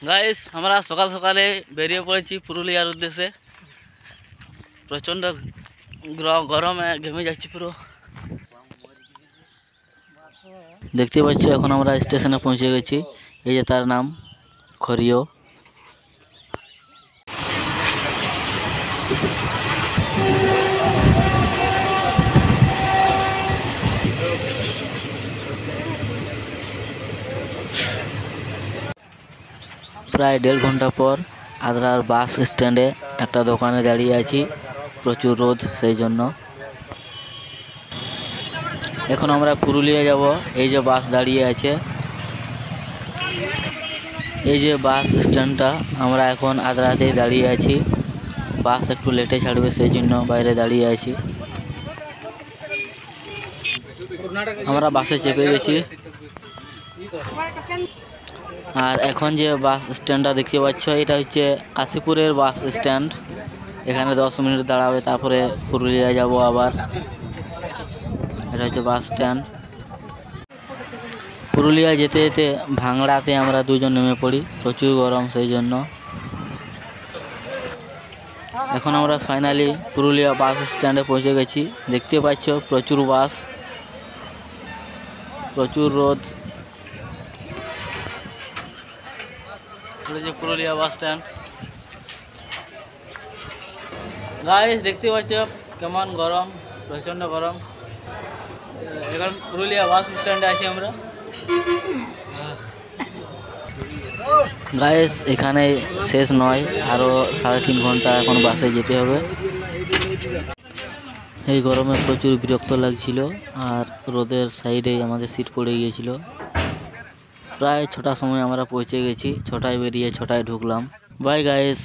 Guys আমরা সকাল সকালে বেরিয়ে পড়েছি পুরুলিয়ার উদ্দেশ্যে। প্রচণ্ড গরমে ঘেমে যাচ্ছি পুরো। দেখতে পাচ্ছ এখন আমরা স্টেশনে পৌঁছে গেছি। এই যে তার নাম খড়িও। প্রায় 1.5 ঘন্টা পর আদ্রার বাস স্ট্যান্ডে একটা দোকানে দাঁড়িয়ে আছি, প্রচুর রোদ সেই জন্য। এখন আমরা পুরুলিয়া যাব। এই যে বাস দাঁড়িয়ে আছে, এই যে বাস স্ট্যান্ডটা, আমরা এখন আদ্রাতেই দাঁড়িয়ে আছি। বাস একটু লেটে ছাড়বে সেই জন্য বাইরে দাঁড়িয়ে আছি। আমরা বাসে চেপে গেছি। আর এখন যে বাস স্ট্যান্ডটা দেখতে পাচ্ছ, এটা হচ্ছে কাশীপুরের বাস স্ট্যান্ড। এখানে 10 মিনিট দাঁড়াবে, তারপরে পুরুলিয়া যাব আবার। এটা হচ্ছে বাস স্ট্যান্ড। পুরুলিয়া যেতে যেতে ভাঙড়াতে আমরা দুজন নেমে পড়ি, প্রচুর গরম সেই জন্য। এখন আমরা ফাইনালি পুরুলিয়া বাস স্ট্যান্ডে পৌঁছে গেছি। দেখতে পাচ্ছ প্রচুর বাস, প্রচুর রোদ। পুরুলিয়া বাস স্ট্যান্ড গাইস, দেখতে পাচ্ছ কেমন গরম, প্রচণ্ড গরম। এখন পুরুলিয়া বাস স্ট্যান্ডে আছি আমরা। গাইস এখানে শেষ নয়, আরও 3.5 ঘন্টা এখন বাসে যেতে হবে। এই গরমে প্রচুর বিরক্ত লাগছিল, আর রোদের সাইডেই আমাদের সিট পড়ে গিয়েছিল। প্রায় 6টার সময় আমরা পৌঁছে গেছি। 6টায় বেরিয়ে 6টায় ঢুকলাম। Bye guys.